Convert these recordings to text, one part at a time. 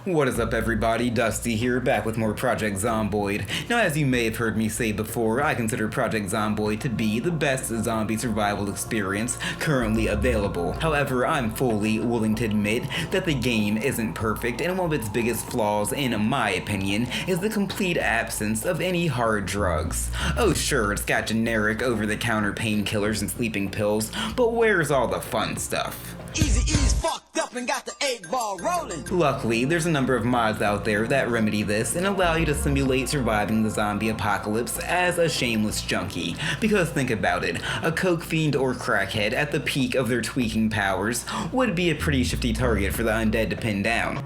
What is up everybody, Dusty here, back with more Project Zomboid. Now as you may have heard me say before, I consider Project Zomboid to be the best zombie survival experience currently available. However, I'm fully willing to admit that the game isn't perfect, and one of its biggest flaws, in my opinion, is the complete absence of any hard drugs. Oh sure, it's got generic over-the-counter painkillers and sleeping pills, but where's all the fun stuff? Eazy-E's fucked up and got the 8-ball rolling. Luckily, there's a number of mods out there that remedy this and allow you to simulate surviving the zombie apocalypse as a shameless junkie. Because think about it, a coke fiend or crackhead at the peak of their tweaking powers would be a pretty shifty target for the undead to pin down.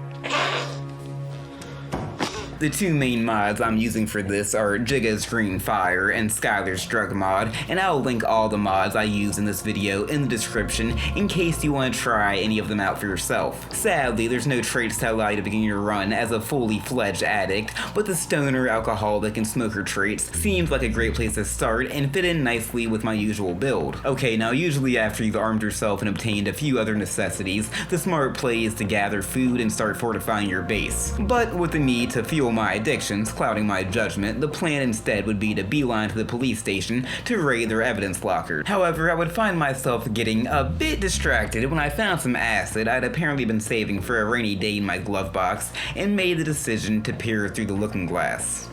The two main mods I'm using for this are Jigga's Green Fire and Skylar's Drug mod, and I'll link all the mods I use in this video in the description in case you want to try any of them out for yourself. Sadly, there's no traits to allow you to begin your run as a fully fledged addict, but the stoner, alcoholic, and smoker traits seems like a great place to start and fit in nicely with my usual build. Okay, now usually after you've armed yourself and obtained a few other necessities, the smart play is to gather food and start fortifying your base. But with the need to fuel my addictions clouding my judgment, the plan instead would be to beeline to the police station to raid their evidence locker. However, I would find myself getting a bit distracted when I found some acid I'd apparently been saving for a rainy day in my glove box and made the decision to peer through the looking glass.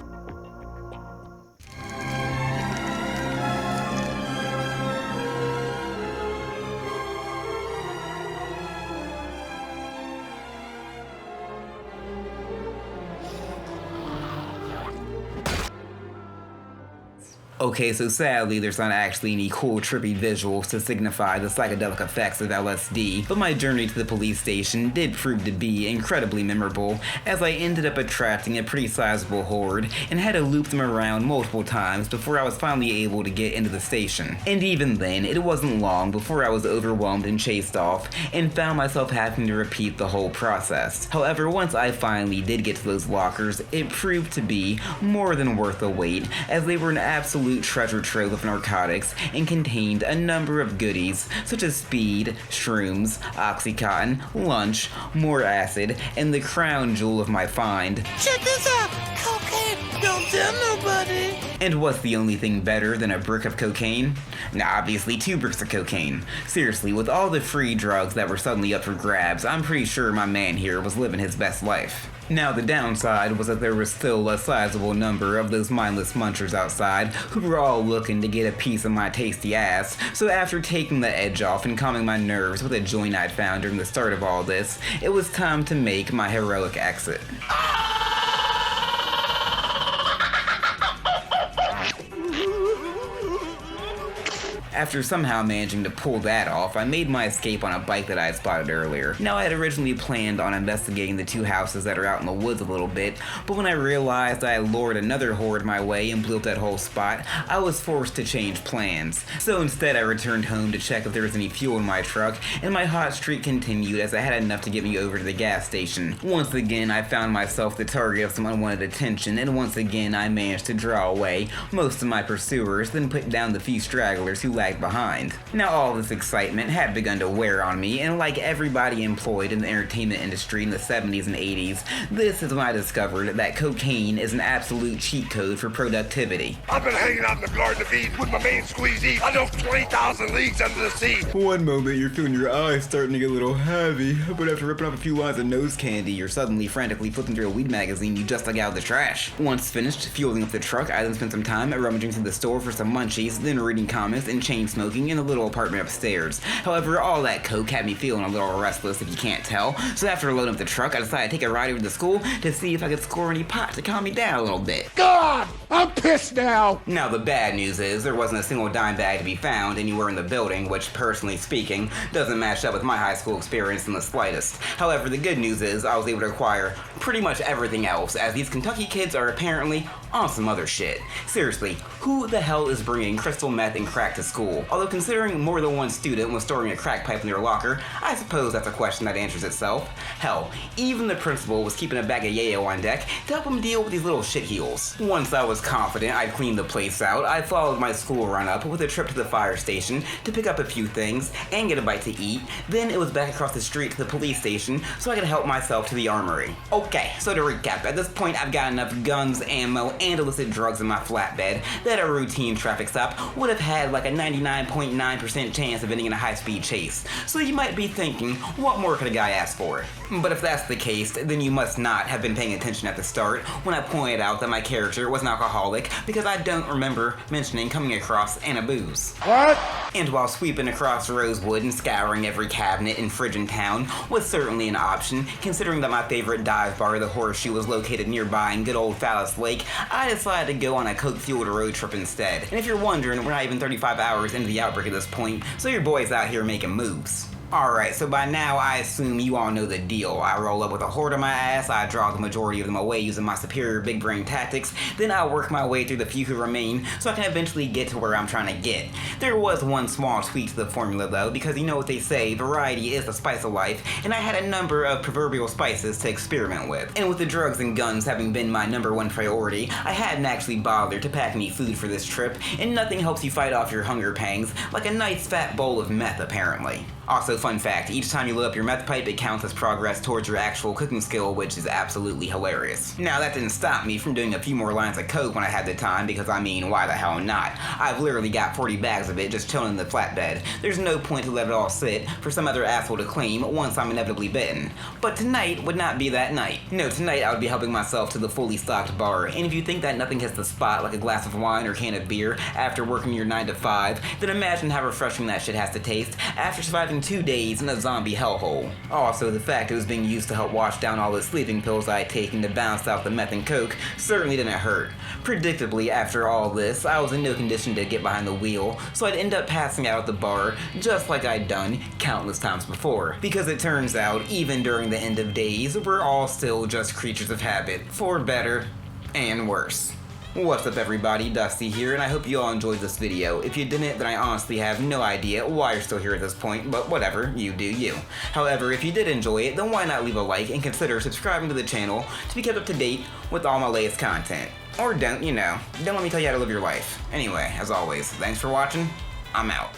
Okay, so sadly there's not actually any cool trippy visuals to signify the psychedelic effects of LSD, but my journey to the police station did prove to be incredibly memorable, as I ended up attracting a pretty sizable horde and had to loop them around multiple times before I was finally able to get into the station. And even then, it wasn't long before I was overwhelmed and chased off, and found myself having to repeat the whole process. However, once I finally did get to those lockers, it proved to be more than worth the wait, as they were an absolute treasure trove of narcotics and contained a number of goodies such as speed, shrooms, oxycontin, lunch, more acid, and the crown jewel of my find. Check this out! Cocaine! Don't tell nobody! And what's the only thing better than a brick of cocaine? Nah, obviously 2 bricks of cocaine. Seriously, with all the free drugs that were suddenly up for grabs, I'm pretty sure my man here was living his best life. Now the downside was that there was still a sizable number of those mindless munchers outside who were all looking to get a piece of my tasty ass, so after taking the edge off and calming my nerves with a joint I'd found during the start of all this, it was time to make my heroic exit. After somehow managing to pull that off, I made my escape on a bike that I had spotted earlier. Now I had originally planned on investigating the 2 houses that are out in the woods a little bit, but when I realized I had lured another horde my way and blew up that whole spot, I was forced to change plans. So instead I returned home to check if there was any fuel in my truck, and my hot streak continued as I had enough to get me over to the gas station. Once again I found myself the target of some unwanted attention, and once again I managed to draw away most of my pursuers, then put down the few stragglers who lagged behind. Now all this excitement had begun to wear on me, and like everybody employed in the entertainment industry in the 70s and 80s, this is when I discovered that cocaine is an absolute cheat code for productivity. I've been hanging out in the Garden of Eden with my main squeezee. I know 20,000 leagues under the sea. One moment you're feeling your eyes starting to get a little heavy, but after ripping off a few lines of nose candy, you're suddenly frantically flipping through a weed magazine you just dug out of the trash. Once finished fueling up the truck, I then spent some time rummaging through the store for some munchies, then reading comics and chain smoking in the little apartment upstairs. However, all that coke had me feeling a little restless if you can't tell, so after loading up the truck, I decided to take a ride over to school to see if I could score any pot to calm me down a little bit. God, I'm pissed now. Now the bad news is there wasn't a single dime bag to be found anywhere in the building, which personally speaking doesn't match up with my high school experience in the slightest. However, the good news is I was able to acquire pretty much everything else, as these Kentucky kids are apparently on some other shit. Seriously, who the hell is bringing crystal meth and crack to school? school. Although considering more than one student was storing a crack pipe in their locker, I suppose that's a question that answers itself. Hell, even the principal was keeping a bag of yayo on deck to help him deal with these little shitheels. Once I was confident I'd cleaned the place out, I followed my school run-up with a trip to the fire station to pick up a few things and get a bite to eat. Then it was back across the street to the police station so I could help myself to the armory. Okay, so to recap, at this point I've got enough guns, ammo, and illicit drugs in my flatbed that a routine traffic stop would have had like a 99.9% chance of ending in a high-speed chase. So you might be thinking, what more could a guy ask for? But if that's the case, then you must not have been paying attention at the start when I pointed out that my character was an alcoholic, because I don't remember mentioning coming across Anna Booze. What? And while sweeping across Rosewood and scouring every cabinet and fridge in town was certainly an option, considering that my favorite dive bar, the Horseshoe, was located nearby in good old Phallus Lake, I decided to go on a coke-fueled road trip instead. And if you're wondering, we're not even 35 hours into the outbreak at this point, so your boy's out here making moves. Alright, so by now I assume you all know the deal. I roll up with a horde on my ass, I draw the majority of them away using my superior big brain tactics, then I work my way through the few who remain so I can eventually get to where I'm trying to get. There was one small tweak to the formula though, because you know what they say, variety is the spice of life, and I had a number of proverbial spices to experiment with. And with the drugs and guns having been my #1 priority, I hadn't actually bothered to pack any food for this trip, and nothing helps you fight off your hunger pangs like a nice fat bowl of meth apparently. Also, fun fact, each time you load up your meth pipe, it counts as progress towards your actual cooking skill, which is absolutely hilarious. Now, that didn't stop me from doing a few more lines of coke when I had the time, because I mean, why the hell not? I've literally got 40 bags of it just chilling in the flatbed. There's no point to let it all sit for some other asshole to claim once I'm inevitably bitten. But tonight would not be that night. No, tonight I would be helping myself to the fully stocked bar, and if you think that nothing hits the spot like a glass of wine or can of beer after working your 9 to 5, then imagine how refreshing that shit has to taste after surviving 2 days in a zombie hellhole. Also, the fact it was being used to help wash down all the sleeping pills I had taken to balance out the meth and coke certainly didn't hurt. Predictably, after all this, I was in no condition to get behind the wheel, so I'd end up passing out at the bar just like I'd done countless times before. Because it turns out, even during the end of days, we're all still just creatures of habit, for better and worse. What's up everybody, Dusty here, and I hope you all enjoyed this video. If you didn't, then I honestly have no idea why you're still here at this point, but whatever, you do you. However, if you did enjoy it, then why not leave a like and consider subscribing to the channel to be kept up to date with all my latest content. Or don't, you know, don't let me tell you how to live your life. Anyway, as always, thanks for watching, I'm out.